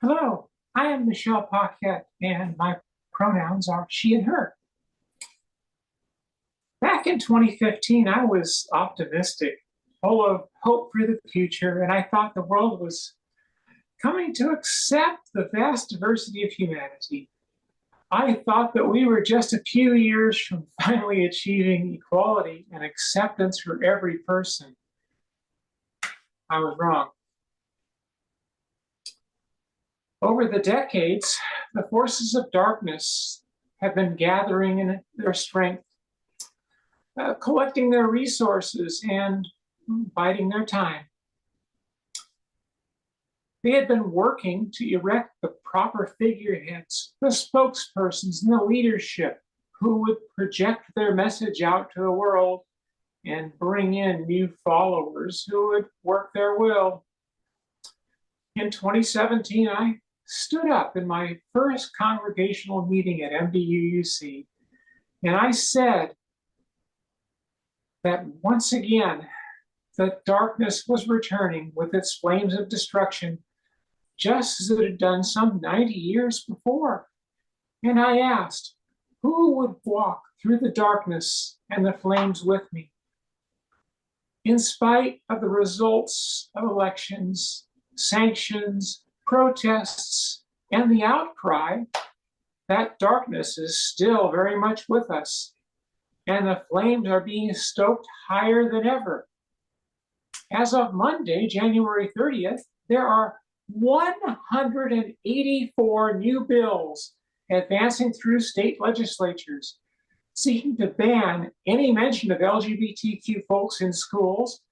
Hello, I am Michelle Paquette, and my pronouns are she and her. Back in 2015, I was optimistic, full of hope for the future, and I thought the world was coming to accept the vast diversity of humanity. I thought that we were just a few years from finally achieving equality and acceptance for every person. I was wrong. Over the decades, the forces of darkness have been gathering in their strength, collecting their resources, and biding their time. They had been working to erect the proper figureheads, the spokespersons, and the leadership who would project their message out to the world and bring in new followers who would work their will. In 2017, I stood up in my first congregational meeting at MDUUC, and I said that once again, the darkness was returning with its flames of destruction, just as it had done some 90 years before. And I asked, who would walk through the darkness and the flames with me? In spite of the results of elections, sanctions, protests, and the outcry, that darkness is still very much with us, and the flames are being stoked higher than ever. As of Monday, January 30th, there are 184 new bills advancing through state legislatures seeking to ban any mention of LGBTQ folks in schools,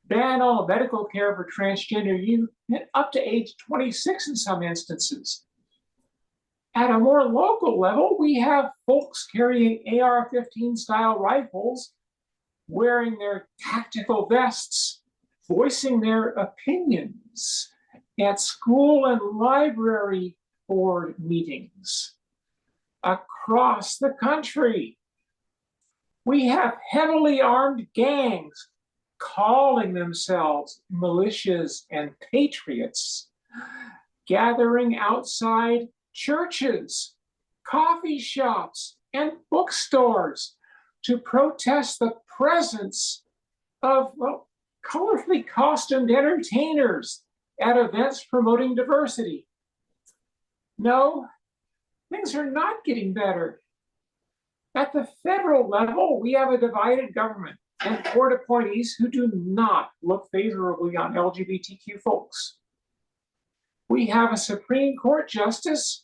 ban all medical care for transgender youth, and up to age 26 in some instances. At a more local level, we have folks carrying AR-15 style rifles, wearing their tactical vests, voicing their opinions at school and library board meetings across the country. We have heavily armed gangs calling themselves militias and patriots, gathering outside churches, coffee shops, and bookstores to protest the presence of, colorfully costumed entertainers at events promoting diversity. No, things are not getting better. At the federal level, we have a divided government and court appointees who do not look favorably on LGBTQ folks. We have a Supreme Court justice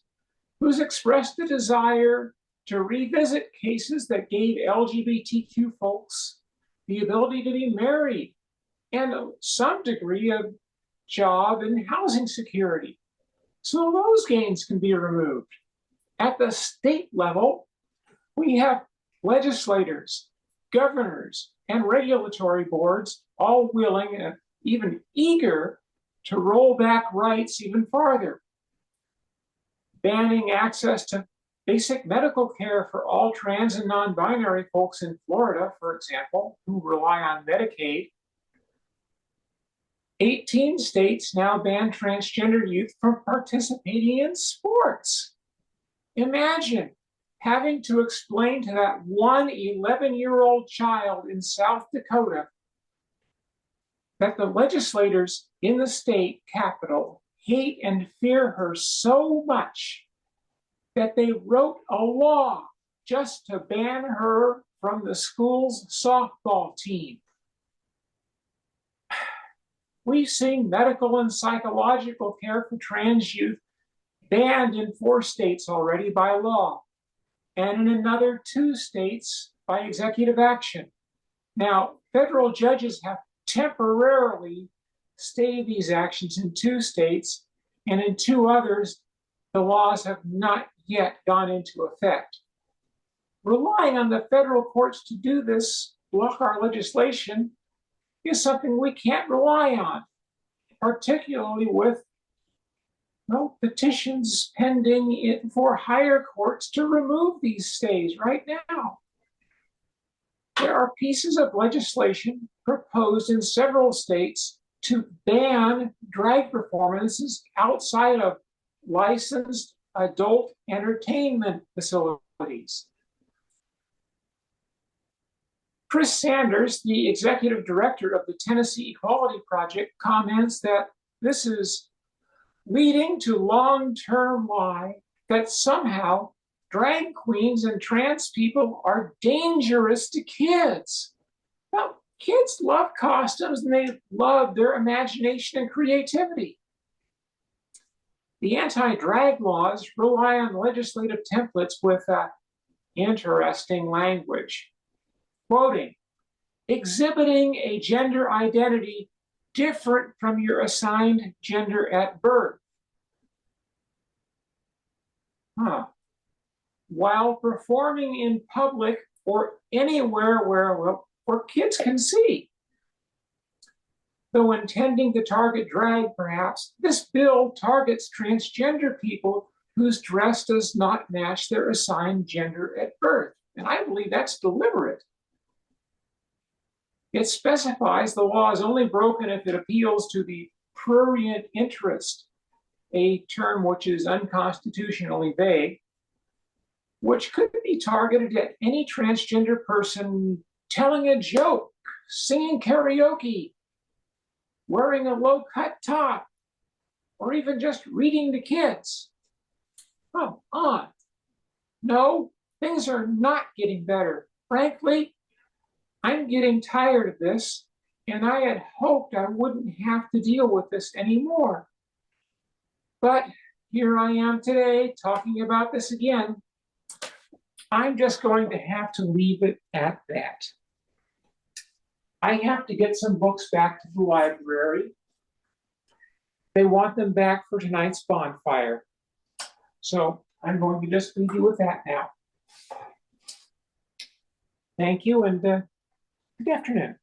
who's expressed a desire to revisit cases that gave LGBTQ folks the ability to be married and some degree of job and housing security. So those gains can be removed. At the state level, we have legislators, governors, and regulatory boards all willing and even eager to roll back rights even farther. Banning access to basic medical care for all trans and non-binary folks in Florida, for example, who rely on Medicaid. 18 states now ban transgender youth from participating in sports. Imagine having to explain to that one 11-year-old child in South Dakota that the legislators in the state capital hate and fear her so much that they wrote a law just to ban her from the school's softball team. We've seen medical and psychological care for trans youth banned in 4 states already by law, and in another 2 states by executive action. Now, federal judges have temporarily stayed these actions in 2 states, and in 2 others, the laws have not yet gone into effect. Relying on the federal courts to do this, block our legislation, is something we can't rely on, particularly with petitions pending for higher courts to remove these stays right now. There are pieces of legislation proposed in several states to ban drag performances outside of licensed adult entertainment facilities. Chris Sanders, the executive director of the Tennessee Equality Project, comments that this is leading to long-term lie that somehow drag queens and trans people are dangerous to kids. Well, kids love costumes and they love their imagination and creativity. The anti-drag laws rely on legislative templates with interesting language. Quoting, exhibiting a gender identity different from your assigned gender at birth. While performing in public or anywhere where kids can see. Though intending to target drag, perhaps, this bill targets transgender people whose dress does not match their assigned gender at birth. And I believe that's deliberate. It specifies the law is only broken if it appeals to the prurient interest, a term which is unconstitutionally vague, which could be targeted at any transgender person telling a joke, singing karaoke, wearing a low-cut top, or even just reading to kids. Come on. No, things are not getting better. Frankly, I'm getting tired of this, and I had hoped I wouldn't have to deal with this anymore. But here I am today talking about this again. I'm just going to have to leave it at that. I have to get some books back to the library. They want them back for tonight's bonfire. So I'm going to just leave you with that now. Thank you, and good afternoon.